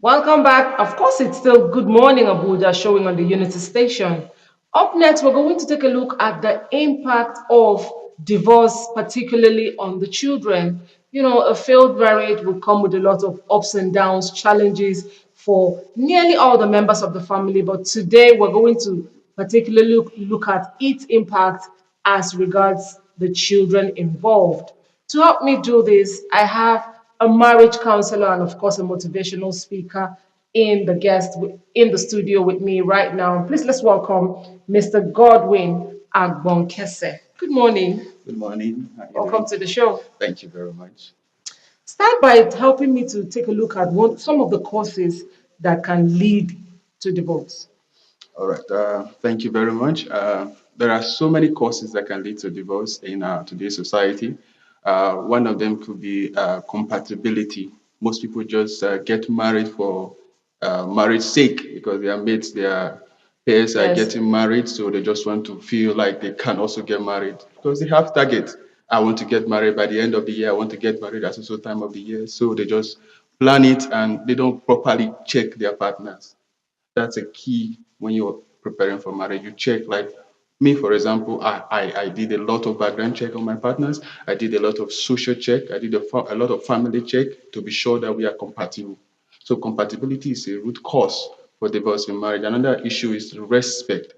Welcome back. Of course, it's still Good Morning Abuja showing on the Unity station. Up next, we're going to take a look at the impact of divorce, particularly on the children. A failed marriage will come with a lot of ups and downs, challenges for nearly all the members of the family. But today, we're going to particularly look at its impact as regards the children involved. To help me do this, I have a marriage counselor and, of course, a motivational speaker in the studio with me right now. Please let's welcome Mr. Godwin Agbonkese. Good morning. Good morning. How are you Welcome doing? to the show. Thank you very much. Start by helping me to take a look at some of the causes that can lead to divorce. All right. Thank you very much. There are so many causes that can lead to divorce in today's society. One of them could be compatibility. Most people just get married for marriage sake because their mates, their peers are Yes. getting married, so they just want to feel like they can also get married because they have targets. I want to get married by the end of the year. I want to get married at a time of the year. So they just plan it and they don't properly check their partners. That's a key when you're preparing for marriage. You check, like me, for example, I did a lot of background check on my partners. I did a lot of social check. I did a lot of family check to be sure that we are compatible. So compatibility is a root cause for divorce in marriage. Another issue is respect.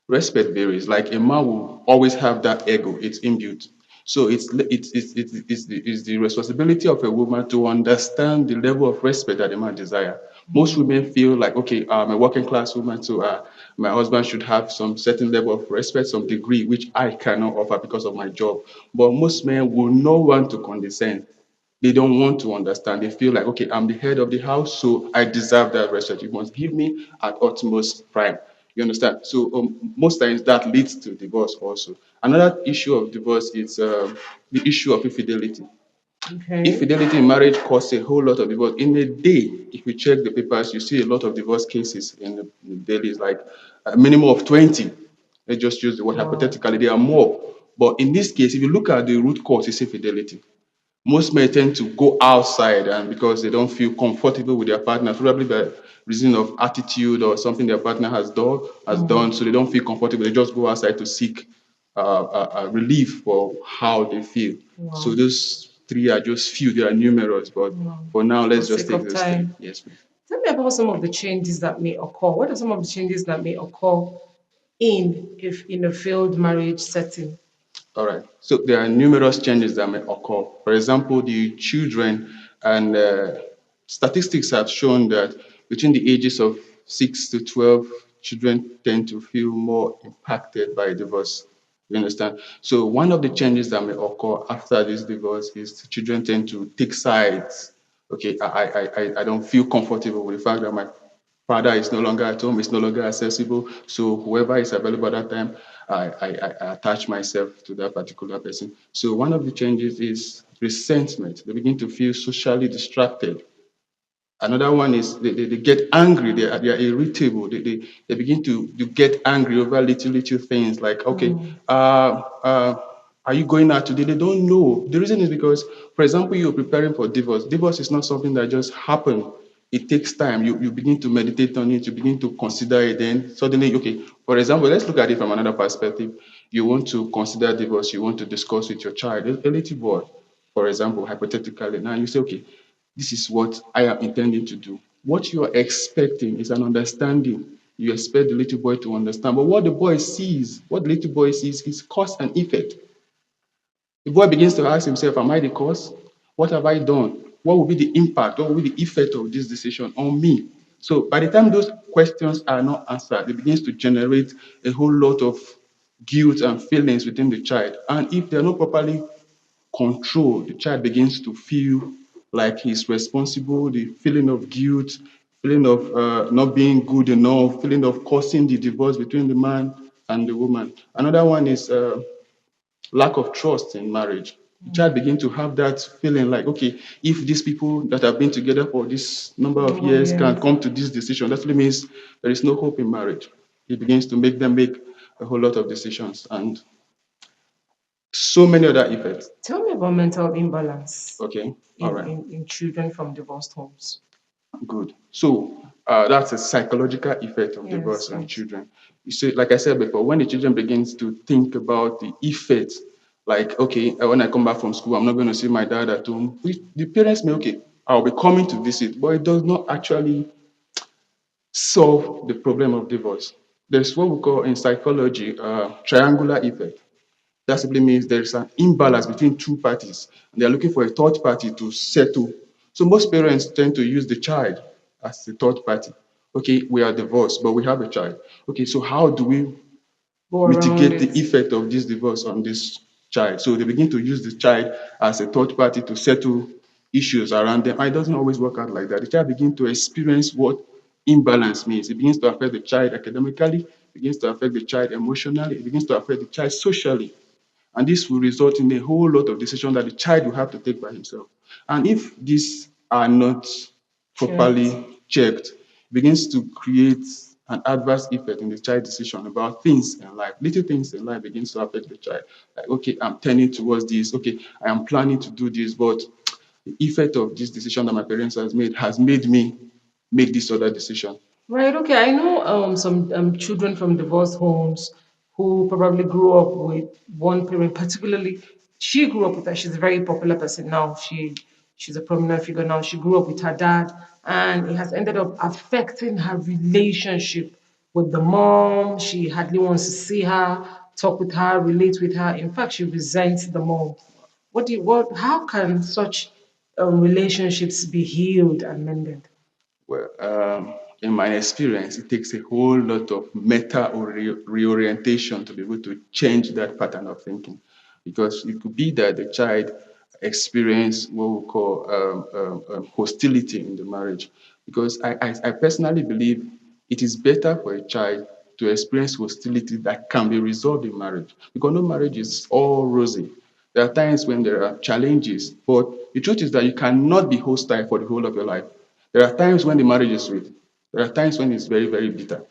Respect varies. Like a man will always have that ego. It's inbuilt. So it's the responsibility of a woman to understand the level of respect that a man desire. Most women feel like, okay, I'm a working class woman, so my husband should have some certain level of respect, some degree, which I cannot offer because of my job. But most men will not want to condescend. They don't want to understand. They feel like, okay, I'm the head of the house, so I deserve that respect. You must give me at utmost prime. You understand? So most times that leads to divorce also. Another issue of divorce is the issue of infidelity. Okay. Infidelity in marriage causes a whole lot of divorce. In a day, if you check the papers, you see a lot of divorce cases in the dailies, like a minimum of 20. Let's just use the word Wow. hypothetically, there are more. But in this case, if you look at the root cause, it's infidelity. Most men tend to go outside and because they don't feel comfortable with their partner, probably by reason of attitude or something their partner has done, so they don't feel comfortable. They just go outside to seek relief for how they feel. So Wow. those three are just few. They are numerous, but Wow. for now, For let's just sake take of those three. time. Yes, please. Tell me about some of the changes that may occur. What are some of the changes that may occur in a failed marriage setting? All right. So there are numerous changes that may occur. For example, the children and statistics have shown that between the ages of 6 to 12, children tend to feel more impacted by divorce. You understand? So one of the changes that may occur after this divorce is the children tend to take sides. Okay, I don't feel comfortable with the fact that my father is no longer at home, is no longer accessible. So whoever is available at that time, I attach myself to that particular person. So one of the changes is resentment. They begin to feel socially distracted. Another one is they get angry, they are irritable, they begin to get angry over little things like, okay, are you going out today? They don't know. The reason is because, for example, you're preparing for divorce. Divorce is not something that just happens. It takes time. You begin to meditate on it, you begin to consider it, then suddenly, okay, for example, let's look at it from another perspective. You want to consider divorce, you want to discuss with your child, a little boy, for example, hypothetically. Now you say, okay, this is what I am intending to do. What you are expecting is an understanding. You expect the little boy to understand. But what the little boy sees is cause and effect. The boy begins to ask himself, am I the cause? What have I done? What will be the impact? What will be the effect of this decision on me? So by the time those questions are not answered, it begins to generate a whole lot of guilt and feelings within the child. And if they're not properly control, the child begins to feel like he's responsible, the feeling of guilt, feeling of not being good enough, feeling of causing the divorce between the man and the woman. Another one is lack of trust in marriage. The child begins to have that feeling like, okay, if these people that have been together for this number of Number of years can years. come to this decision, that really means there is no hope in marriage. It begins to make them make a whole lot of decisions and so many other effects. Tell me about mental imbalance Okay, all right. in children from divorced homes. Good. So that's a psychological effect of Yes, divorce on yes. children. You see, like I said before, when the children begins to think about the effect, like, okay, when I come back from school, I'm not going to see my dad at home. The parents may, okay, I'll be coming to visit, but it does not actually solve the problem of divorce. There's what we call in psychology triangular effect. That simply means there is an imbalance between two parties, and they are looking for a third party to settle. So most parents tend to use the child as the third party. Okay, we are divorced, but we have a child. Okay, so how do we Go around mitigate the it. effect of this divorce on this child? So they begin to use the child as a third party to settle issues around them. And it doesn't always work out like that. The child begins to experience what imbalance means. It begins to affect the child academically, it begins to affect the child emotionally, it begins to affect the child socially. And this will result in a whole lot of decisions that the child will have to take by himself. And if these are not Checked. properly checked, it begins to create an adverse effect in the child's decision about things in life. Little things in life begins to affect the child. Like, okay, I'm turning towards this. Okay, I am planning to do this, but the effect of this decision that my parents has made me make this other decision. Right. Okay. I know some children from divorced homes who probably grew up with one parent. Particularly, she grew up with her. She's a very popular person now. She's a prominent figure now. She grew up with her dad, and it has ended up affecting her relationship with the mom. She hardly wants to see her, talk with her, relate with her. In fact, she resents the mom. What do you what? How can such relationships be healed and mended? Well, in my experience, it takes a whole lot of meta or reorientation to be able to change that pattern of thinking. Because it could be that the child experienced what we call hostility in the marriage. Because I personally believe it is better for a child to experience hostility that can be resolved in marriage. Because no marriage is all rosy. There are times when there are challenges, but the truth is that you cannot be hostile for the whole of your life. There are times when the marriage is sweet. There are times when it's very, very bitter.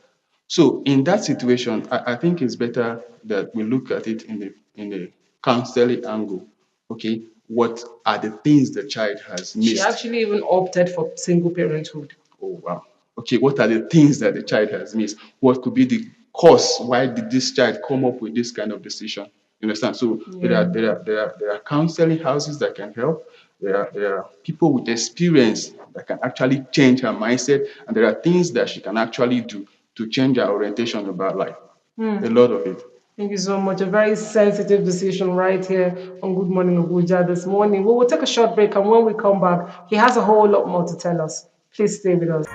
So in that situation, I think it's better that we look at it in a counseling angle. Okay, what are the things the child has She missed? actually even opted for single parenthood. Oh wow. Okay, what are the things that the child has missed? What could be the cause? Why did this child come up with this kind of decision? You understand? So Yeah. there are counseling houses that can help. There are people with experience that can actually change her mindset, and there are things that she can actually do to change her orientation about life. A lot of it. Thank you so much. A very sensitive decision right here on Good Morning Abuja this morning. We will take a short break, and when we come back, he has a whole lot more to tell us. Please stay with us.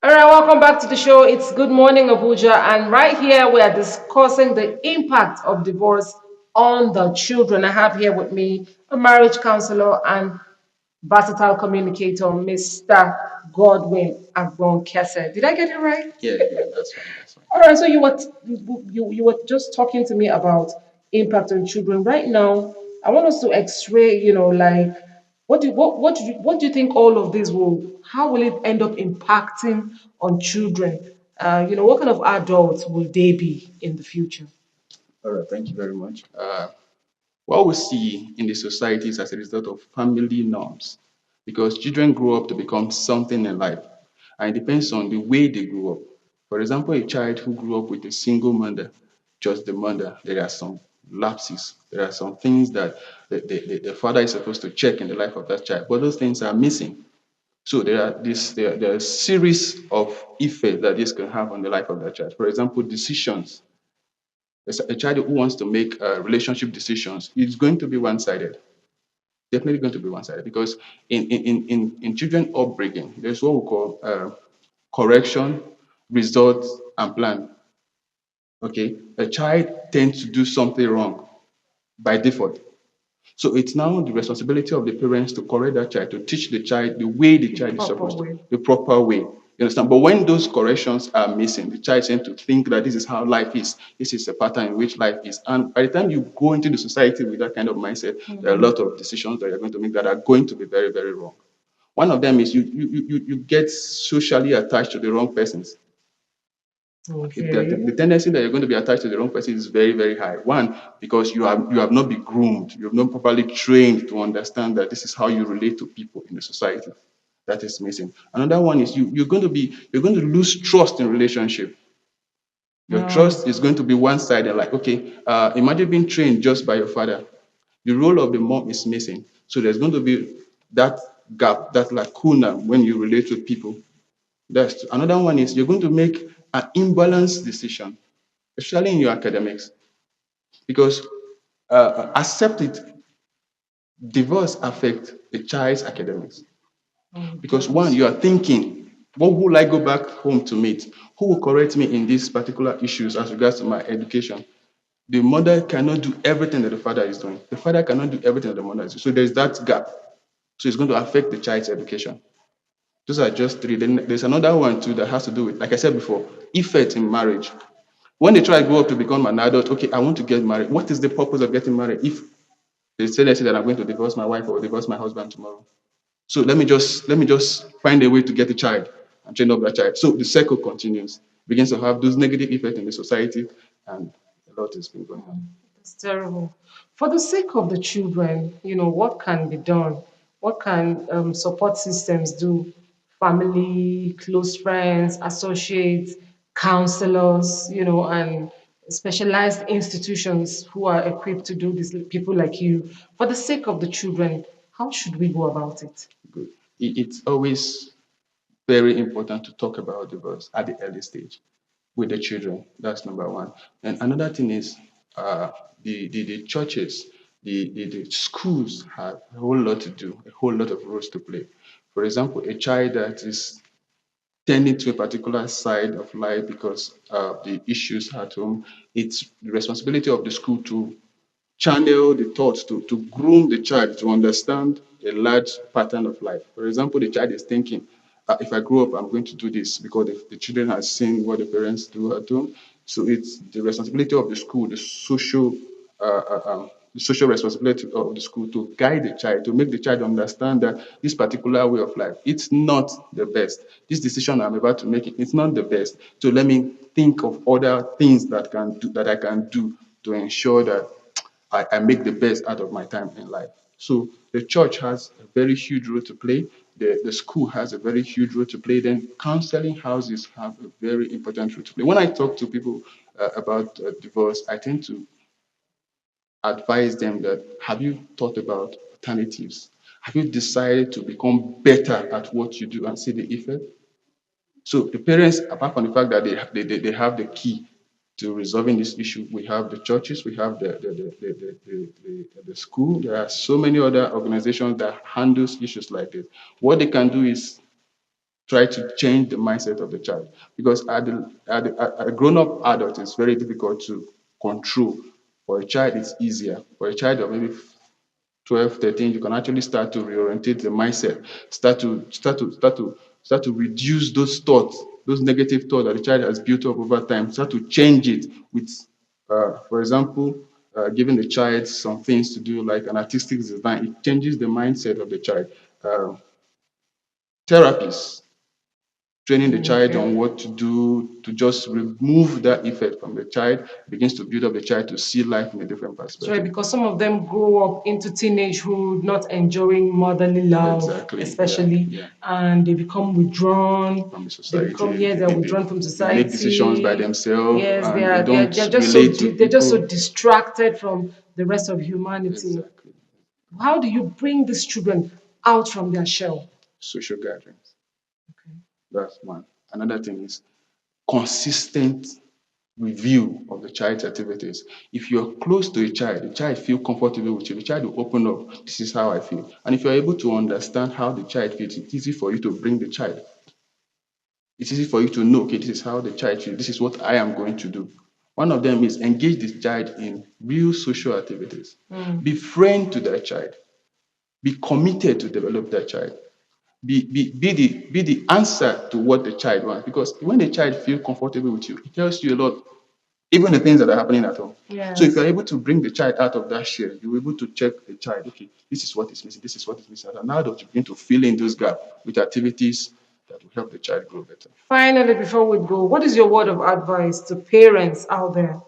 All right, welcome back to the show. It's Good Morning Abuja, and right here we are discussing the impact of divorce on the children. I have here with me a marriage counselor and versatile communicator, Mr. Godwin Agbonkese. Did I get it right? Yeah, yeah, that's fine. That's fine. All right, so you were just talking to me about impact on children. Right now, I want us to X-ray. Like what do you think all of this will? How will it end up impacting on children? What kind of adults will they be in the future? All right, thank you very much. What we see in the society is as a result of family norms, because children grow up to become something in life, and it depends on the way they grew up. For example, a child who grew up with a single mother, just the mother, there are some lapses, there are some things that the father is supposed to check in the life of that child, but those things are missing. So there are a series of effects that this can have on the life of that child. For example, decisions. A child who wants to make relationship decisions is going to be one-sided, definitely going to be one-sided, because in children upbringing, there's what we call correction, result, and plan. Okay, a child tends to do something wrong by default. So it's now the responsibility of the parents to correct that child, to teach the child the way the The child is proper supposed to, way. the proper way. You understand? But when those corrections are missing, the child tends to think that this is how life is. This is the pattern in which life is. And by the time you go into the society with that kind of mindset, there are a lot of decisions that you're going to make that are going to be very, very wrong. One of them is you get socially attached to the wrong persons. The Okay. tendency that you're going to be attached to the wrong person is very, very high. One, because you have not been groomed, you have not properly trained to understand that this is how you relate to people in the society. that is missing. Another one is you're going to lose trust in relationship. Your Mm. trust is going to be one-sided. Like, okay, imagine being trained just by your father. The role of the mom is missing. So there's going to be that gap, that lacuna when you relate with people. That's another one is you're going to make an imbalanced decision, especially in your academics, because accept it, divorce affect a child's academics. Oh, it Because one, does. you are thinking, what will I go back home to meet? Who will correct me in these particular issues as regards to my education? The mother cannot do everything that the father is doing. The father cannot do everything that the mother is doing. So there's that gap. So it's going to affect the child's education. Those are just three. Then there's another one too that has to do with, like I said before, effect in marriage. When they try to grow up to become an adult, okay, I want to get married. What is the purpose of getting married if they say, let's say that I'm going to divorce my wife or divorce my husband tomorrow? So let me just find a way to get a child and train up that child. So the cycle continues, begins to have those negative effects in the society, and a lot has been going on. It's terrible. For the sake of the children, what can be done? What can support systems do? Family, close friends, associates, counselors, and specialized institutions who are equipped to do this, people like you. For the sake of the children, how should we go about it? Good. It's always very important to talk about divorce at the early stage with the children. That's number one. And another thing is the churches, the schools have a whole lot to do, a whole lot of roles to play. For example, a child that is tending to a particular side of life because of the issues at home, it's the responsibility of the school to channel the thoughts, to groom the child to understand a large pattern of life. For example, the child is thinking, if I grow up, I'm going to do this because the children have seen what the parents do at home. So it's the responsibility of the school, the social responsibility of the school to guide the child, to make the child understand that this particular way of life, it's not the best. This decision I'm about to make, it's not the best. So let me think of other things that I can do to ensure that I make the best out of my time in life. So the church has a very huge role to play. The school has a very huge role to play. Then counseling houses have a very important role to play. When I talk to people about divorce, I tend to advise them that have you thought about alternatives? Have you decided to become better at what you do and see the effect? So the parents, apart from the fact that they have the key to resolving this issue, we have the churches, we have the school. There are so many other organizations that handles issues like this. What they can do is try to change the mindset of the child because at a grown-up adult, it's very difficult to control. For a child, it's easier. For a child of maybe 12, 13, you can actually start to reorientate the mindset, start to reduce those thoughts, those negative thoughts that the child has built up over time, start to change it with, for example, giving the child some things to do like an artistic design. It changes the mindset of the child. Uh, Therapies, training the child Okay. on what to do to just remove that effect from the child, begins to build up the child to see life in a different That's right, perspective. because some of them grow up into teenagehood not enjoying motherly love, Exactly. Yeah. especially, Yeah. and they become withdrawn. From the They become, society. yeah, they're withdrawn from They make decisions by society. themselves Yes, they and they are. don't They're just so relate to they're just so people. distracted from the rest of humanity. Exactly. How do you bring these children out from their shell? Social gatherings. Okay. That's one. Another thing is consistent review of the child's activities. If you're close to a child, the child feel comfortable with you, the child will open up. This is how I feel. And if you're able to understand how the child feels, it's easy for you to bring the child. It's easy for you to know, okay, this is how the child feels. This is what I am going to do. One of them is engage the child in real social activities. Be friend to that child. Be committed to develop that child. Be the answer to what the child wants. Because when the child feels comfortable with you, it tells you a lot, even the things that are happening at home. So if you're Yes. able to bring the child out of that shell, you're able to check the child, okay, this is what is missing, this is what is missing. And now that you begin to fill in those gaps with activities that will help the child grow better. Finally, before we go, what is your word of advice to parents out there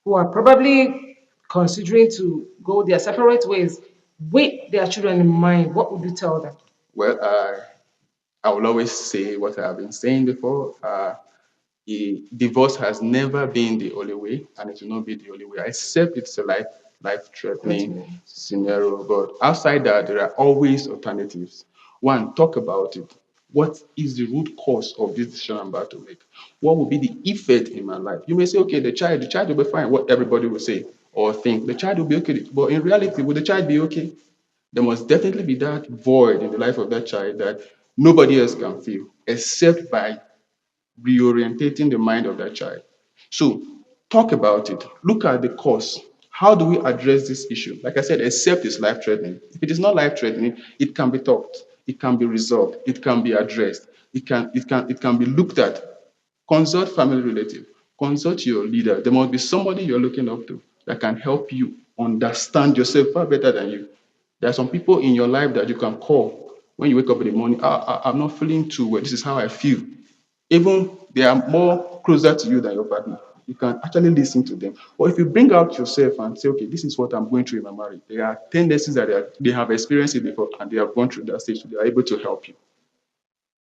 who are probably considering to go their separate ways with their children in mind? What would you tell them? Well, I will always say what I have been saying before. Divorce has never been the only way, and it will not be the only way, except it's a life-threatening Certainly. scenario. But outside that, there are always alternatives. One, talk about it. What is the root cause of this decision I'm about to make? What will be the effect in my life? You may say, okay, the child will be fine. What everybody will say or think, the child will be okay. But in reality, will the child be okay? There must definitely be that void in the life of that child that nobody else can fill except by reorientating the mind of that child. So talk about it. Look at the cause. How do we address this issue? Like I said, except it's life threatening. If it is not life threatening, it can be talked, it can be resolved, it can be addressed, it can be looked at. Consult family relative, consult your leader. There must be somebody you're looking up to that can help you understand yourself far better than you. There are some people in your life that you can call when you wake up in the morning. I'm not feeling too well. This is how I feel. Even they are more closer to you than your partner. You can actually listen to them. Or if you bring out yourself and say, okay, this is what I'm going through in my marriage, there are tendencies that they have experienced it before and they have gone through that stage, so they are able to help you.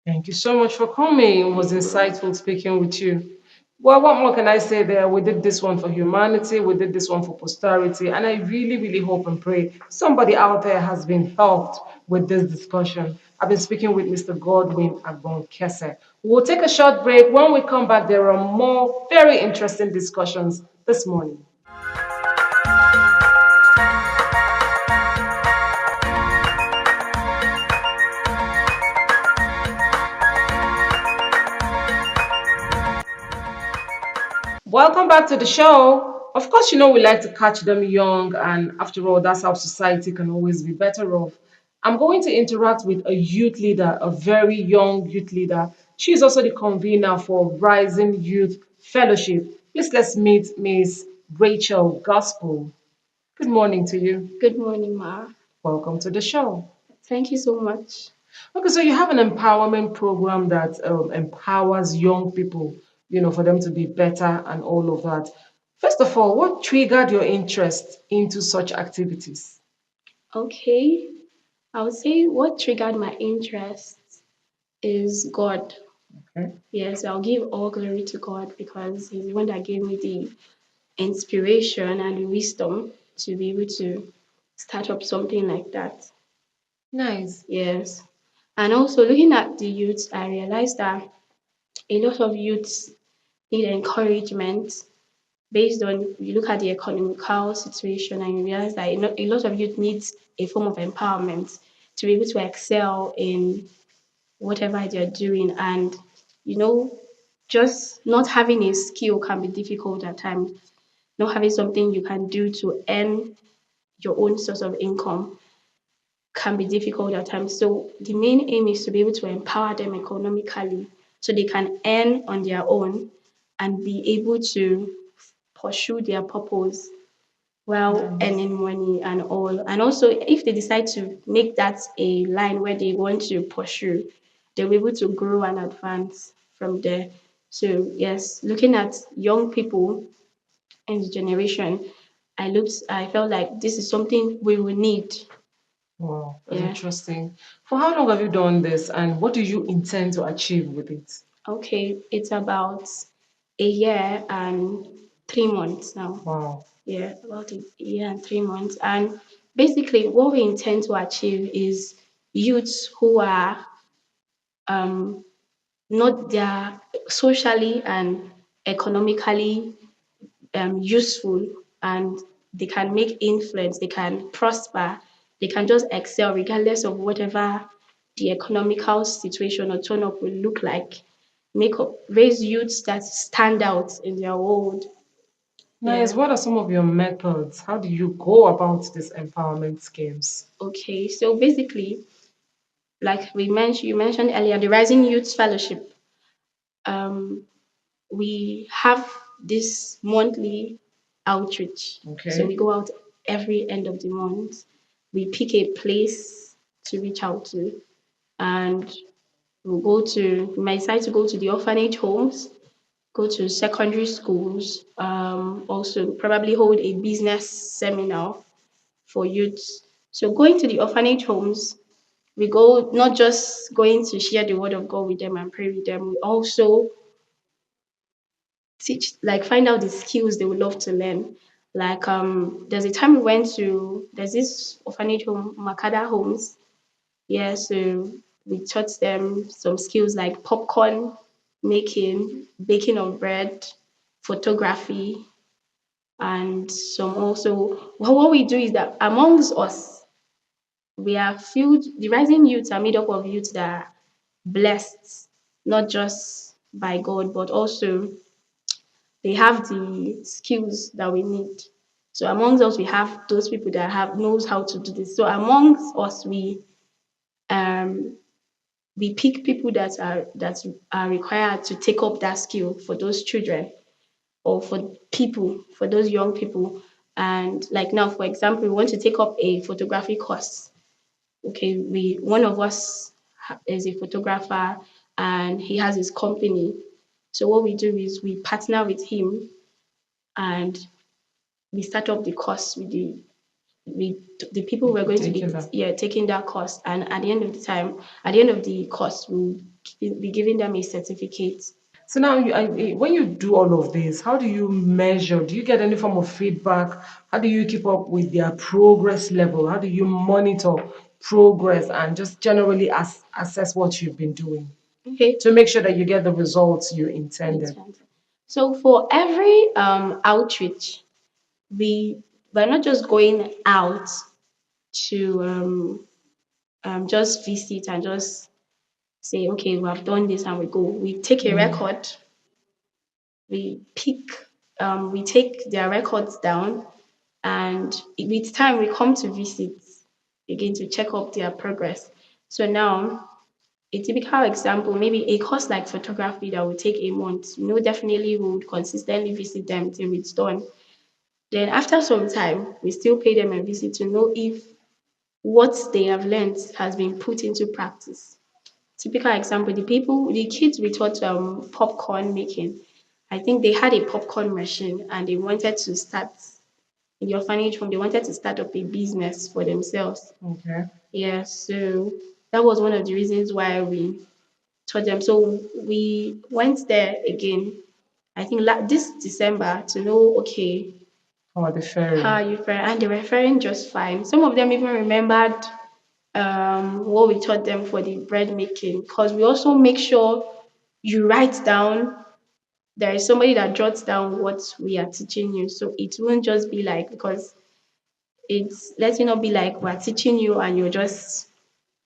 Thank you so much for coming. It was insightful speaking with you. Well, what more can I say there? We did this one for humanity, we did this one for posterity, and I really, really hope and pray somebody out there has been helped with this discussion. I've been speaking with Mr. Godwin Agbon Kese. We'll take a short break. When we come back, there are more very interesting discussions this morning. Welcome back to the show. Of course, we like to catch them young, and after all, that's how society can always be better off. I'm going to interact with a youth leader, a very young youth leader. She's also the convener for Rising Youth Fellowship. Please let's meet Miss Rachel Gospel. Good morning to you. Good morning, Ma. Welcome to the show. Thank you so much. Okay, so you have an empowerment program that empowers young people, for them to be better and all of that. First of all, what triggered your interest into such activities? Okay, I would say what triggered my interest is God. Okay. Yes, I'll give all glory to God because He's the one that gave me the inspiration and the wisdom to be able to start up something like that. Nice. Yes. And also looking at the youths, I realized that a lot of youths need encouragement based on you look at the economical situation and you realize that a lot of youth needs a form of empowerment to be able to excel in whatever they're doing and you know just not having a skill can be difficult at times, not having something you can do to earn your own source of income can be difficult at times. So the main aim is to be able to empower them economically so they can earn on their own and be able to pursue their purpose while Nice. earning money and all. And also, if they decide to make that a line where they want to pursue, they'll be able to grow and advance from there. So, yes, looking at young people in the generation, I felt like this is something we will need. Wow, that's Yeah. interesting. For how long have you done this, and what do you intend to achieve with it? Okay, it's about a year and 3 months now. Wow. Yeah, about a year and 3 months. And basically, what we intend to achieve is youths who are um, not they are socially and economically useful, and they can make influence, they can prosper, they can just excel regardless of whatever the economical situation or turn up will look like. Raise youths that stand out in their world. Nice. Yeah. What are some of your methods? How do you go about these empowerment schemes? Okay. So basically, like you mentioned earlier, the Rising Youth Fellowship. Um, we have this monthly outreach. So we Okay. go out every end of the month. We pick a place to reach out to, and we might decide to go to the orphanage homes, go to secondary schools, also probably hold a business seminar for youths. So going to the orphanage homes, We go not just going to share the word of God with them and pray with them, we also teach, like find out the skills they would love to learn. Like there's a time we went to, there's this orphanage home, Makada Homes. Yeah, so we taught them some skills like popcorn making, baking of bread, photography, and some also. Well, what we do is that amongst us, we are filled. The rising youths are made up of youths that are blessed, not just by God, but also they have the skills that we need. So amongst us, we have those people that have knows how to do this. So amongst us, um we pick people that are required to take up that skill for those children or for people, for those young people. And like now, for example, we want to take up a photography course. Okay, we one of us is a photographer and he has his company. So what we do is we partner with him and we start up the course with the people we're going to be Taking that. taking that course, and at the end of the time, at the end of the course, we'll be giving them a certificate. So now, when you do all of this, how do you measure? Do you get any form of feedback? How do you keep up with their progress level? How do you monitor progress and just generally assess what you've been doing Okay. to make sure that you get the results you intended? So for every outreach, we we're not just going out to just visit and just say, okay, we have done this and we go. We take a Mm. record, we pick, we take their records down, and with time we come to visit again to check up their progress. So now, a typical example, maybe a course like photography that would take a month, definitely we would consistently visit them till it's done. Then after some time, we still pay them a visit to know if what they have learned has been put into practice. Typical example, the kids we taught popcorn making. I think they had a popcorn machine and they wanted to start in the orphanage home. They wanted to start up a business for themselves. Okay. Yeah, so that was one of the reasons why we taught them. So we went there again. I think this December to know, okay, How are they how are faring? you faring? And they were faring just fine. Some of them even remembered what we taught them for the bread making, because we also make sure you write down, there is somebody that jots down what we are teaching you, so it won't just be like, because it's, let it not be like we're teaching you and you're just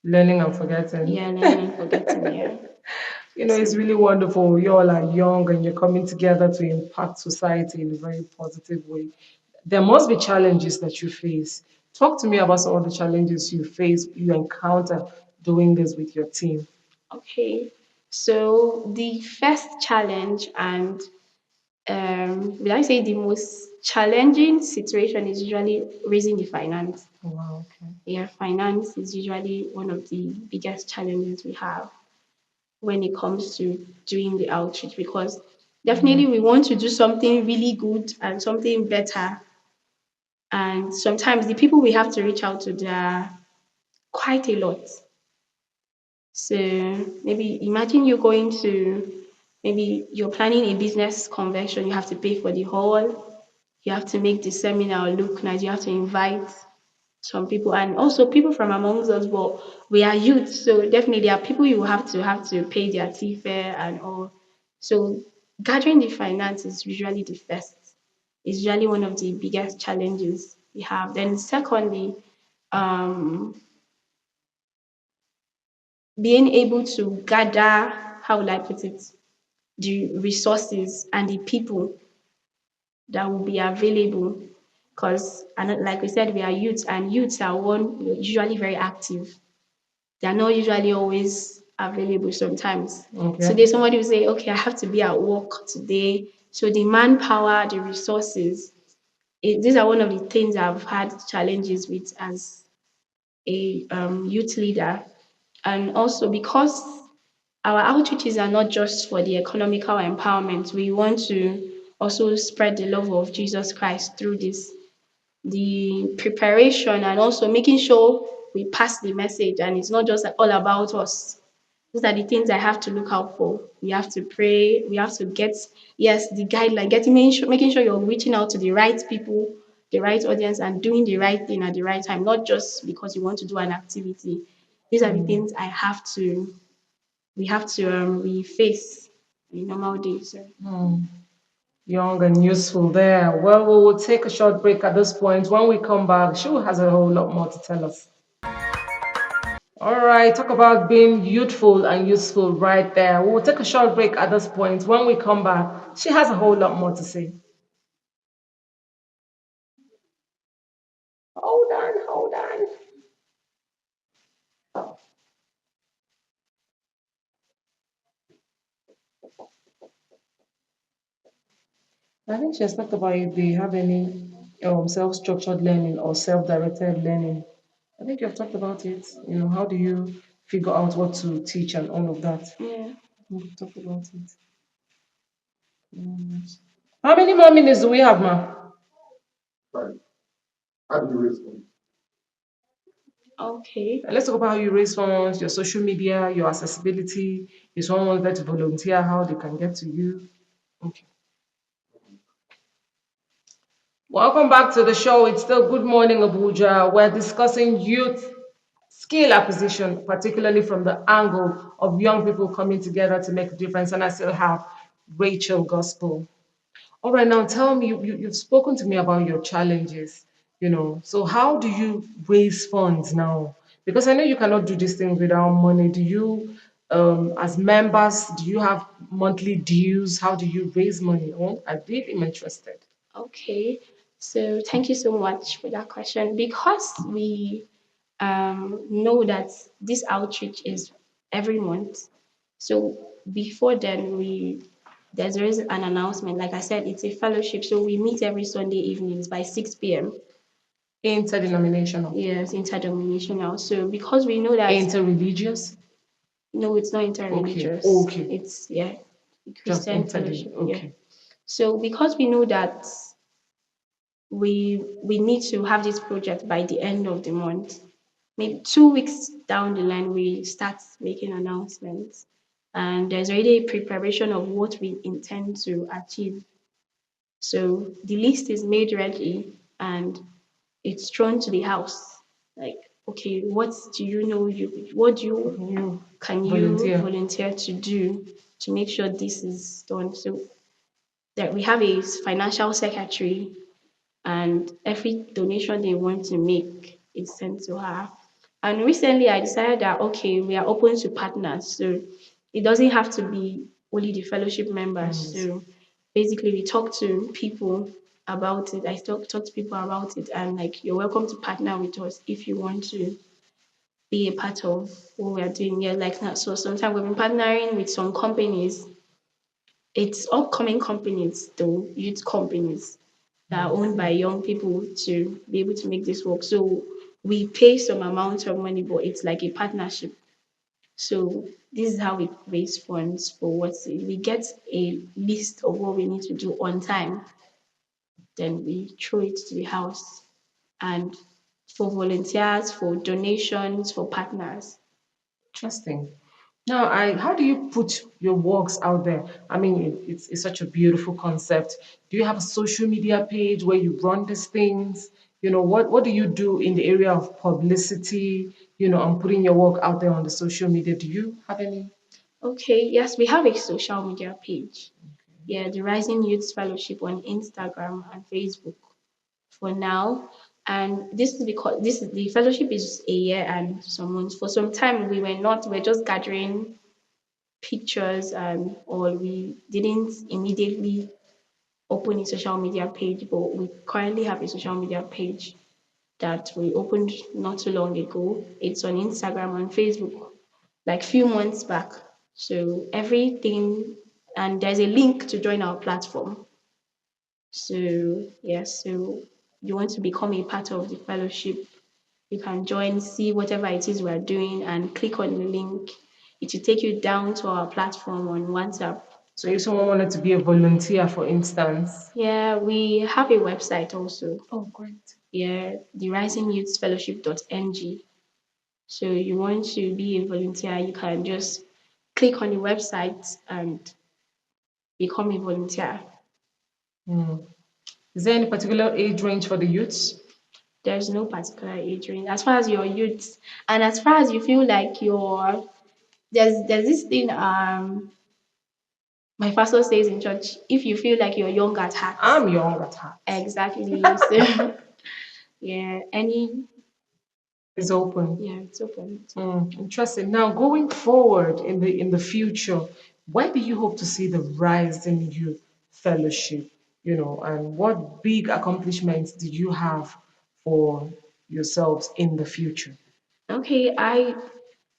Learning and forgetting. learning and forgetting. Yeah. It's So really wonderful. You all are young and you're coming together to impact society in a very positive way. There must be challenges that you face. Talk to me about some of the challenges you face, you encounter doing this with your team. okay, so the first challenge, and will I say the most challenging situation, is usually raising the finance. Wow, okay. Yeah, finance is usually one of the biggest challenges we have when it comes to doing the outreach, because definitely we want to do something really good and something better. And sometimes the people we have to reach out to, they are quite a lot. So maybe imagine you're going to, maybe you're planning a business convention, you have to pay for the hall, you have to make the seminar look nice, you have to invite some people and also people from amongst us, but we are youth, so definitely there are people you will have to pay their tea fare and all. So gathering the finance is usually the first, is usually one of the biggest challenges we have. Then secondly, um, being able to gather, how will I put it, the resources and the people that will be available. Because, and like we said, we are youths, and youths are usually very active. They are not usually always available sometimes. Okay. Today, somebody will say, okay, I have to be at work today. So the manpower, the resources, these are one of the things I've had challenges with as a youth leader. And also because our outreaches are not just for the economical empowerment, we want to also spread the love of Jesus Christ through this, the preparation and also making sure we pass the message, and it's not just all about us. These are the things I have to look out for. We have to pray. We have to get, yes, the guideline, making sure you're reaching out to the right people, the right audience, and doing the right thing at the right time, not just because you want to do an activity. These are the things we have to we face in normal days. So. Young and useful there. Well, we will take a short break at this point. When we come back, she has a whole lot more to tell us. All right, talk about being youthful and useful right there. We will take a short break at this point. When we come back, she has a whole lot more to say. Hold on, hold on. I think she has talked about if they have any self-structured learning or self-directed learning. I think you've talked about it. How do you figure out what to teach and all of that? Yeah. We've talked about it. Mm. How many more minutes do we have, ma? Right. How do you respond? Okay. Let's talk about how you raise funds, your social media, your accessibility. If someone wants to volunteer, how they can get to you. Okay. Welcome back to the show. It's still Good Morning Abuja. We're discussing youth skill acquisition, particularly from the angle of young people coming together to make a difference. And I still have Rachel Gospel. All right, now tell me, you've spoken to me about your challenges. So how do you raise funds now? Because I know you cannot do these things without money. Do you, as members, do you have monthly dues? How do you raise money? Oh, I really am interested. Okay. So thank you so much for that question. Because we know that this outreach is every month. So before then, there's always an announcement. Like I said, it's a fellowship, so we meet every Sunday evenings by 6 p.m. Interdenominational, Yes, interdenominational. So because we know that interreligious. no, it's not Okay, interreligious. okay, It's yeah, just Christian interdenominational. fellowship. Yeah. Okay. So because we know that we need to have this project by the end of the month. Maybe 2 weeks down the line, we start making announcements, and there's already a preparation of what we intend to achieve. So the list is made ready, and it's thrown to the house. Like, okay, what do you know? What do you You can you volunteer. volunteer to do to make sure this is done? So that we have a financial secretary, and every donation they want to make is sent to her. And recently I decided that okay, we are open to partners. So it doesn't have to be only the fellowship members. Members. So basically we talk to people about it. I talk to people about it, and like you're welcome to partner with us if you want to be a part of what we are doing. Yeah, like that. So sometimes we've been partnering with some companies. It's upcoming companies though, youth companies that are owned by young people to be able to make this work. So we pay some amount of money, but it's like a partnership. So this is how we raise funds for we get a list of what we need to do on time, then we throw it to the house. And for volunteers, for donations, for partners. Interesting. Now, how do you put your works out there? I mean, it's such a beautiful concept. Do you have a social media page where you run these things? What do you do in the area of publicity, and putting your work out there on the social media? Do you have any? Okay, yes, we have a social media page. Yeah, the Rising Youth Fellowship on Instagram and Facebook for now. And this is because the fellowship is a year and some months. For some time we're just gathering pictures and all. We didn't immediately open a social media page, but we currently have a social media page that we opened not too long ago. It's on Instagram and Facebook, like few months back. So everything, and there's a link to join our platform. So yes, so you want to become a part of the fellowship, you can join, see whatever it is we're doing, and click on the link. It will take you down to our platform on WhatsApp. So if someone wanted to be a volunteer, for instance. Yeah, we have a website also. Oh, great. Yeah, the Rising Youth Fellowship.ng. So you want to be a volunteer, you can just click on the website and become a volunteer. Hmm. Is there any particular age range for the youths? There's no particular age range as far as your youth, and as far as you feel like you're there's this thing my pastor says in church, if you feel like you're young at heart. I'm young at heart. Exactly. So yeah, It's open. yeah, it's open. Interesting. Now, going forward in the future, where do you hope to see the rise in youth fellowship? And what big accomplishments do you have for yourselves in the future? Okay, I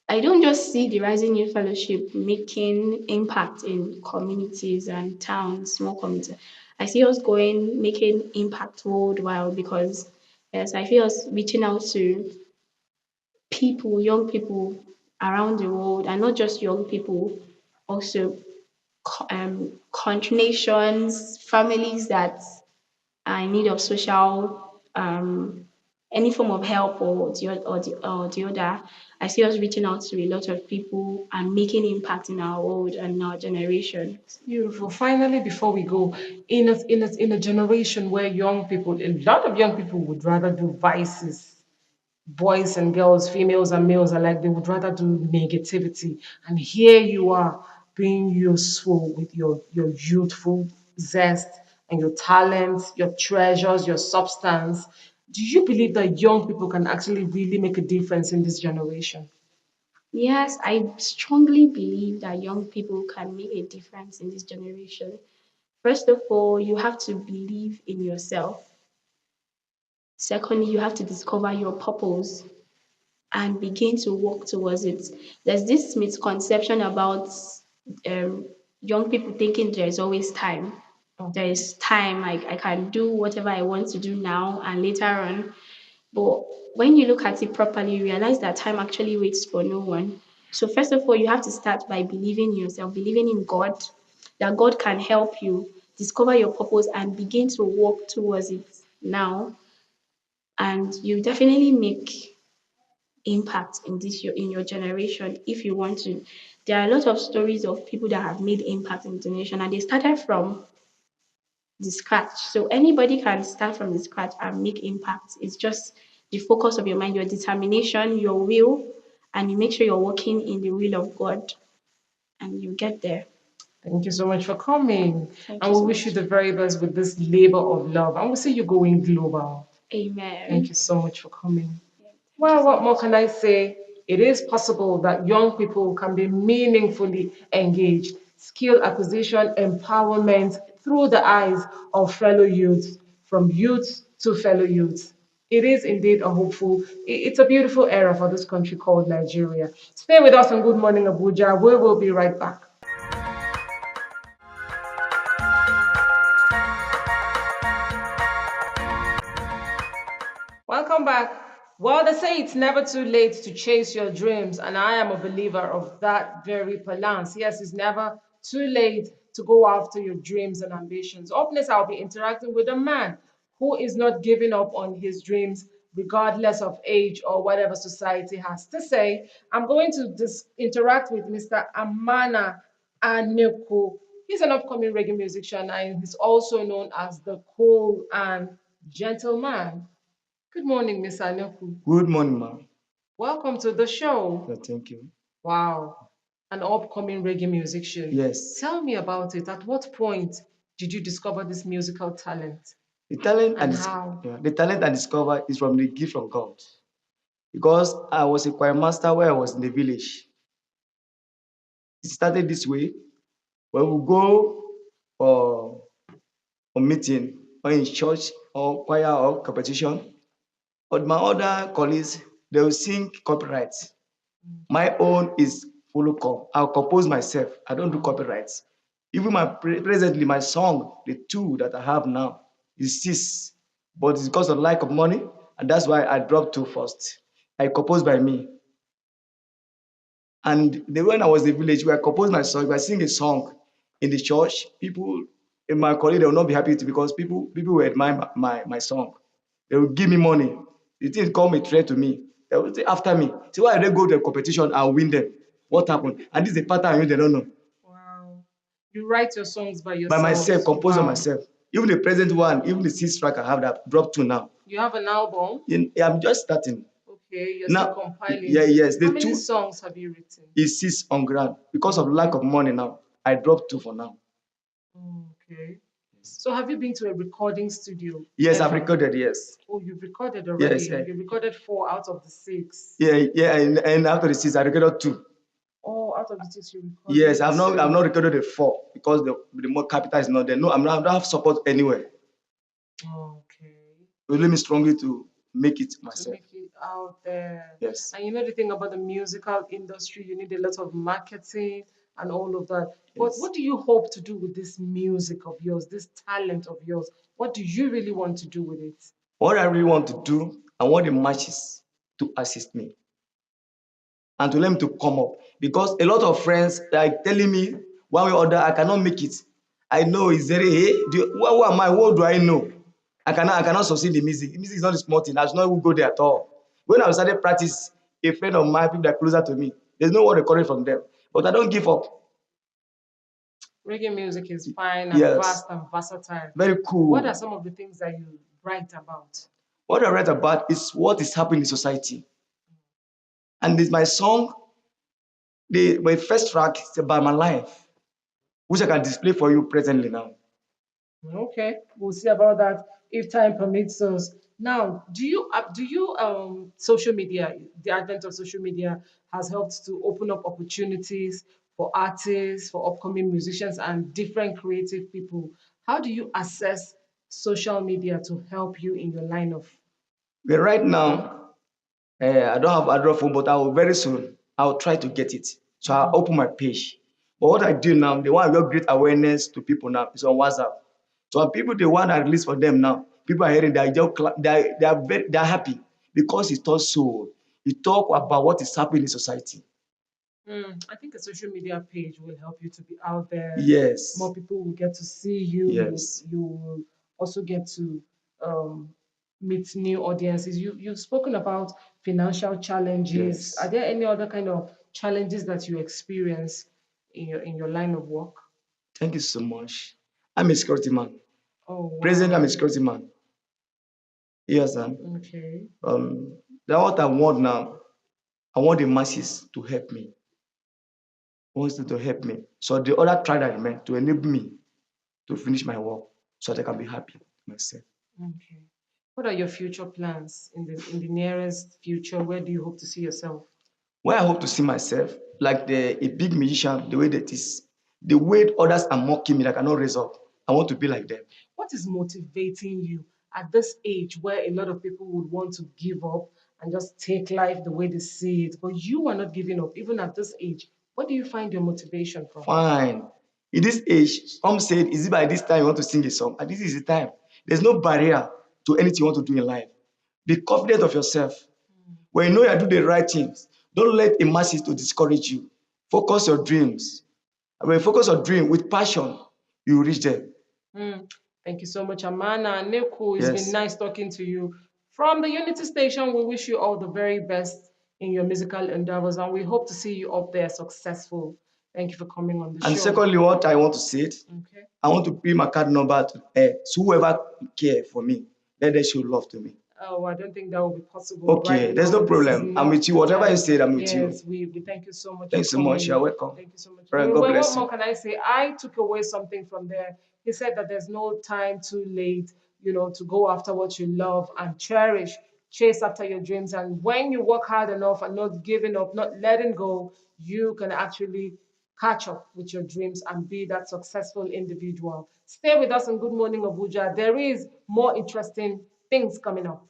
don't just see the Rising Youth Fellowship making impact in communities and towns, small communities. I see us going, making impact worldwide because yes, I feel us reaching out to people, young people around the world, and not just young people, also country nations, families that are in need of social any form of help or the other. I see us reaching out to a lot of people and making impact in our world and our generation. Beautiful. Finally, before we go, in a generation where a lot of young people would rather do vices, boys and girls, females and males alike, they would rather do negativity. And here you are being useful with your youthful zest and your talents, your treasures, your substance. Do you believe that young people can actually really make a difference in this generation? Yes, I strongly believe that young people can make a difference in this generation. First of all, you have to believe in yourself. Secondly, you have to discover your purpose and begin to work towards it. There's this misconception about um, young people thinking there's always time. There Okay. is time, I can do whatever I want to do now and later on. But when you look at it properly, you realize that time actually waits for no one. So, first of all, you have to start by believing in yourself, believing in God, that God can help you discover your purpose and begin to work towards it now. And you definitely make impact in your generation if you want to. There are a lot of stories of people that have made impact in the generation and they started from the scratch. So anybody can start from the scratch and make impact. It's just the focus of your mind, your determination, your will, and you make sure you're working in the will of God and you get there. Thank you so much for coming. Thank And you we so wish you much. the very best with this labor of love. And we'll see you going global. Thank Amen. you so much for coming. Thank you Well, so what more much. can I say? It is possible that young people can be meaningfully engaged, skill acquisition, empowerment through the eyes of fellow youths, from youth to fellow youths. It is indeed a hopeful, it's a beautiful era for this country called Nigeria. Stay with us on Good Morning Abuja. We will be right back. Welcome back. Well, they say it's never too late to chase your dreams, and I am a believer of that very balance. Yes, it's never too late to go after your dreams and ambitions. Up next, I'll be interacting with a man who is not giving up on his dreams, regardless of age or whatever society has to say. I'm going to interact with Mr. Amana Aneko. He's an upcoming reggae musician, and he's also known as the cool and gentleman. Good morning, Miss Anyaku. Good morning, ma'am. Welcome to the show. Yeah, thank you. Wow, an upcoming reggae musician. Yes, Tell me about it. At what point did you discover this musical talent the talent and and how? the talent I discovered is from the gift from God. Because I was a choir master where I was in the village. It started this way. When we go for a meeting or in church or choir or competition, but my other colleagues they will sing copyrights. My own is follow come. I'll compose myself. I don't do copyrights. Even presently my song, the two that I have now is six, but it's because of lack of money, and that's why I dropped two first. I composed by me. And when I was in the village, where I composed my song, if I sing a song in the church, people in my colleague they will not be happy to because people will admire my song. They will give me money. The thing called me threat to me. They will say after me. So why they go to a competition and win them? What happened? And this is a pattern they don't know. Wow. You write your songs by By myself, yourself. compose on Wow. myself. Even the present one, even the sixth track I have that dropped two now. You have an album? I'm just starting. Okay, you're still Now, compiling. yeah, yes. How The many two songs have you written? is six on ground. Because of lack of money now, I dropped two for now. Okay. So have you been to a recording studio Yes, I've ever? recorded, yes. Oh, you've recorded Yes, already. You recorded 4 out of the 6. yeah, and after the six, I recorded two. Oh, out of the 6 you Yes, recorded I've not two. recorded the four because the more capital is not there. No, I don't have support anywhere. Okay. Really me strongly to make it To myself. make it out there. Yes. And you know the thing about the musical industry, you need a lot of marketing and all of that. But Yes. what do you hope to do with this music of yours, this talent of yours? What do you really want to do with it? What I really want to do, I want the matches to assist me and to let me to come up because a lot of friends like telling me one way or other I cannot make it. I know it's very hey, who am I? What do I know? I cannot succeed in music. Music is not a small thing. I should not even go there at all. When I started practice, a friend of mine, people that are closer to me, there's no one recording from them. But I don't give up. Reggae music is fine and Yes, vast and versatile. very What are cool. some of the things that you write about? What I write about is what is happening in society. And this my song, my first track is about my life, which I can display for you presently now. Okay, we'll see about that if time permits us. Now, do you social media, the advent of social media has helped to open up opportunities for artists, for upcoming musicians and different creative people. How do you assess social media to help you in your line of But right now, I don't have Android phone, but I will very soon. I'll try to get it. So I'll open my page. But what I do now, the one I will create awareness to people now is on WhatsApp. So when people the one I release for them now, people are hearing that they are happy because it talks so. It talk about what is happening in society. I think a social media page will help you to be out there. Yes, More people will get to see you. yes, You will also get to um, meet new audiences. You've spoken about financial challenges. Are yes. there any other kind of challenges that you experience in your line of work? Thank you so much. I'm a security man. Oh Present, I'm a wow. security man. Yes, sir. Okay. That what I want now. I want the masses to help me. I want them to help me. So the other tried that remain to enable me to finish my work so that I can be happy with myself. Okay. What are your future plans in the nearest future? Where do you hope to see yourself? Where I hope to see myself, like a big musician, the way that is, the way others are mocking me, that I cannot raise up. I want to be like them. What is motivating you at this age where a lot of people would want to give up and just take life the way they see it, but you are not giving up even at this age? What do you find your motivation from? Fine. In this age, some said, is it by this time you want to sing a song? And this is the time. There's no barrier to anything you want to do in life. Be confident of yourself. When you know you do the right things, don't let a masses to discourage you. Focus your dreams. And when you focus your dream with passion, you will reach them. Mm, Thank you so much, Amana. Neku, it's been Yes. nice talking to you. From the Unity Station, we wish you all the very best in your musical endeavors and we hope to see you up there successful. Thank you for coming on the And show. secondly, what I want to say, Okay. I want to pay my card number to so whoever care for me, let them show love to me. Oh, I don't think that will be possible right Okay, there's now. no This is problem. I'm not with you. the Whatever you time. said, I'm with you. Yes, we thank you so much for Thanks so much. You're coming. welcome. Thank you so much. All right, God What bless more you. can I say? I took away something from there. He said that there's no time too late, to go after what you love and cherish, chase after your dreams. And when you work hard enough and not giving up, not letting go, you can actually catch up with your dreams and be that successful individual. Stay with us on Good Morning Abuja. There is more interesting things coming up.